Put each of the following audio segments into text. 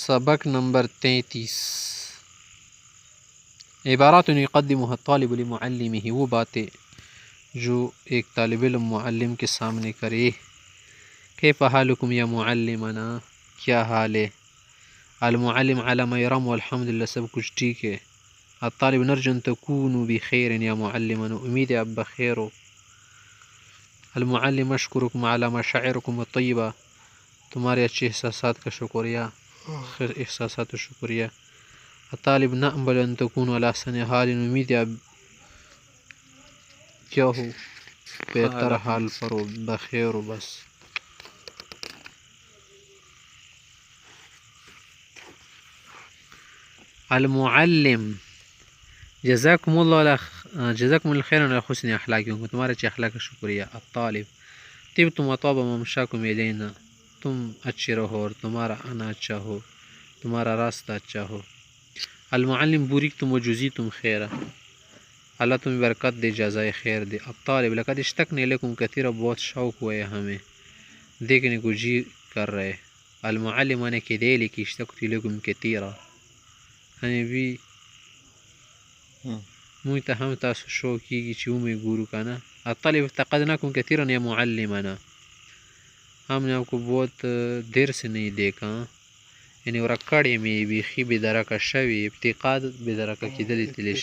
सबक नंबर 33। इबारात युक़द्दिमुहा अत्तालिबु लिमुअल्लिमिही, वो बातें जो एक तालिब इल्म मुअल्लिम के सामने करे। कैफ़ हालुकुम या मुअल्लिमना, क्या हाल है। अल-मुअल्लिम अला मा यरम वल्हम्दुलिल्लाह, सब कुछ ठीक है। अत्तालिब नर्जु अन तकूनु बिखैरिन या मुअल्लिमना, उम्मीद है आप बखैर हो। अल-मुअल्लिम अशकुरुकुम अला मशाइरिकुम अत्तय्यिबा, तुम्हारे अच्छे एहसासात का शुक्रिया, एहसासात का शुक्रिया। अत्तालिब नअमल अन तकूनु अला अहसनि हाल, उम्मीद है आप क्या हो, बेहतर हाल पर हो, बखैर हो। बस अल-मुअल्लिम जज़ाकुमुल्लाह खैरन अला हुस्नि अखलाकिकुम, तुम्हारे अच्छे अखलाक का शुक्रिया। अत्तालिब तिब्तुम व ताब ममशाकुम इलैना, तुम अच्छे रहो और तुम्हारा आना अच्छा हो, तुम्हारा रास्ता अच्छा हो। अल-मुअल्लिम बुरिकतुम व जुज़ीतुम खैरा, अल्लाह तुम्हें बरकत दे, जज़ाए खैर दे। अत्तालिब लक़द इश्तक़ना इलैकुम कसीरा, बहुत शौक़ हुआ है हमें, देखने को जी कर रहे। अल-मुअल्लिम अना कज़ालिक इश्तक़तु इलैकुम कसीरा, हमें भी मुझ तो हम तासु शौक़ की चूँ में गुरु का ना। अत्तालिब फ़क़दनाकुम कसीरन या मुअल्लिमना, हमने आपको बहुत देर से नहीं देखा। यानी वरकड़े में बिखी बेदरका शवी, इफ्तिक़ाद बेदरका किदली तिलिश।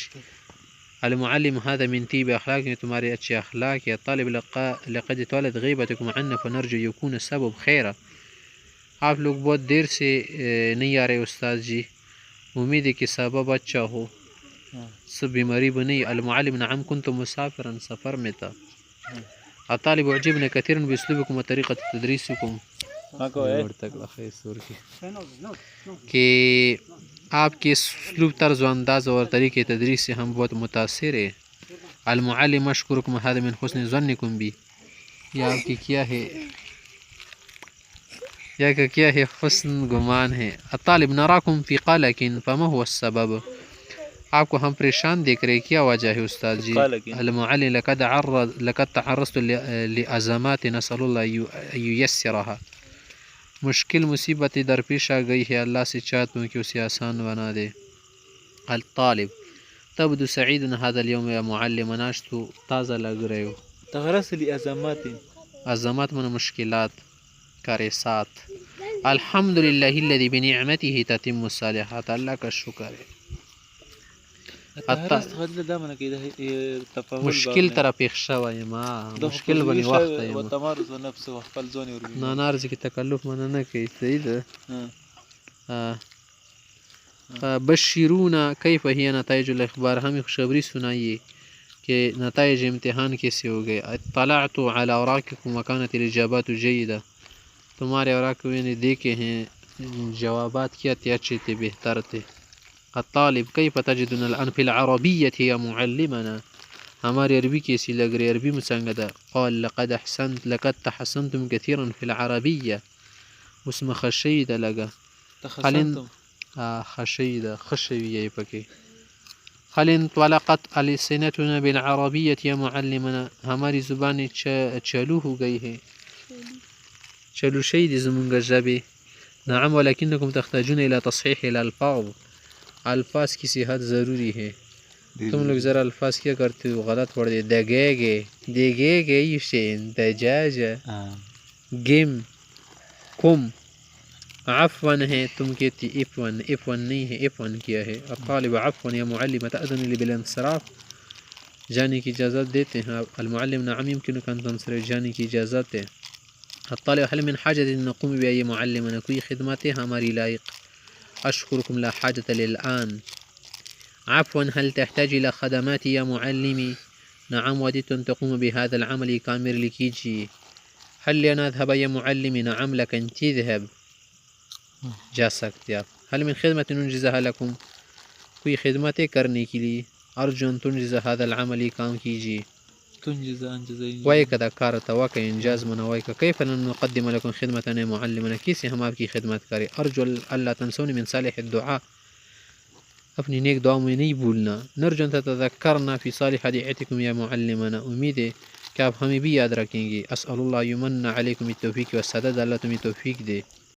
अल-मुअल्लिम हादा मिन तीब अखलाक, में तुम्हारे अच्छे अखलाक है। अत्तालिब लक़द तवलत ग़ीबतुकुम अन्ना फ़नरजु यकून सबब खैरा, आप लोग बहुत देर से नहीं आ रहे उस्ताद जी, उम्मीद है कि सबब अच्छा हो, सब बीमारी बनी। अल-मुअल्लिम नअम कुन्तु मुसाफ़िरन, सफ़र में था। अत्तालिब उअजिबना कसीरन बिउस्लूबिकुम व तरीक़त तदरीसिकुम, कि आपके उसलूब, तर्ज़ अंदाज़ और तरीक़े तदरीस से हम बहुत मुतासिर है। अल-मुअल्लिम अशकुरुकुम हादा मिन हुस्नि ज़न्निकुम बी, यह आपकी क्या है, यह का क्या है, हुस्न गुमान है। अत्तालिब नराकुम फ़ी क़लक़िन फ़मा हुवा अस्सबब, आपको हम परेशान देख रहे, क्या वजह है उस्ताद जी। अल-मुअल्लिम लक़द तअर्रज़तु लिअज़मात नसअलुल्लाह युयस्सिरहा, मुश्किल मुसीबतें दरपेश आ गई है, अल्लाह से चाहता हूँ कि उसे आसान बना दे। अल-तालिब तब्दु सईदन हादल यौम या मुअल्लिम, आज तो ताज़ा लग रहे हो। तगरस लिअज़मात, अज़मात मन मुश्किलात करे साथ। अल्हम्दुलिल्लाहिल्लज़ी बिनिअमतिही ततिम्मुस्सालिहात, अल्लाह का शुक्र है। मुश्किल तरफ इख्शा व माँ, मुश्किल बनी वक्त है ना नार्ज़ की तकल्लुफ़ मना न कही, सही है। बशीरूना कैफ़ हिय नताइजुल अख़बार, हमें खुशखबरी सुनाइए कि नताइज इम्तिहान कैसे हो गए। अत्तलअतु अला औराक़िकुम व कानतिल इजाबातु जय्यदा, तुम्हारे औराक़ मैंने देखे हैं, जवाबात क्या थे, अच्छे थे, बेहतर थे। अत्तालिब कैफ़ तजिदुनल अन फ़िल अरबिय्यति या मुअल्लिमना, हमारी अरबी कैसी लग रही, अरबी में संगदा। क़ाल लक़द तहस्सनतुम कसीरन फ़िल अरबिय्या, उसमें खशीदा लगा, खशीदा खशवी है पके। हलिन तवलक़त अलसिनतुना बिल अरबिय्यति या मुअल्लिमना, हमारी ज़ुबान चालू हो गई है, चालू शहीद ज़ुमुंगा ज़बे। नअम वलकिन्नकुम तहताजुन इला तस्हीह अल अल्फ़ाज़, अल्फाज की सेहत ज़रूरी है। तुम लोग ज़रा अल्फाज क्या करते हो, गलत पढ़ दे। दगेगे दगेगे युशेन दजाजा, गेम कुम, अफ़वन है, तुम कहती इफ़वन, इफ़वन नहीं है, इफ़वन किया है। अत्तालिब अफ़वन या मुअल्लिम तअज़नु ली बिल-इंसराफ़, जाने की इजाज़त देते हैं। अल-मुअल्लिम नअम युमकिनुक अन तंसरिफ़, जाने की इजाज़त है। अत्तालिब हल मिन हाजतिन नक़ूमु बिहा या मुअल्लिमना, कोई खिदमत है हमारी लायक। अशकुरुकुम ला हाजत लिल-आन। अफ़वन हल तहताज इला खदमाति या मुअल्लिमी, नअम वदितु अन तक़ूमु बिहाज़ल अमल, ये काम मेरे लिए कीजिए। हल लिनज़हब या मुअल्लिमी, नअम लकन तज़हब, जा सकते आप। हल मिन खिदमतिन नुंजिज़हा लकुम, कोई खिदमतें करने के लिए। अर्जु अन तुंजिज़ हाज़ल अमल, ये काम कीजिए। वाई कदा कार तवा का इंजाज़ मनवाई का, कैफ़ लन नुक़द्दिम लकुम खिदमतन या मुअल्लिमना, कैसे हम आपकी खिदमत करें। अर्जु अल्ला तंसौनी मिन सालिह दुआ, अपनी नेक दुआ में नहीं भूलना। नरजु अन ततज़क्करना फ़ी सालिह दुआतिकुम या मुअल्लिमना, उम्मीद है कि आप हमें भी याद रखेंगे। अस्अलुल्लाह युमन्ना अलैकुम बित्तौफ़ीक़ व सदद, अल्लाह तुम्हें तौफ़ीक दे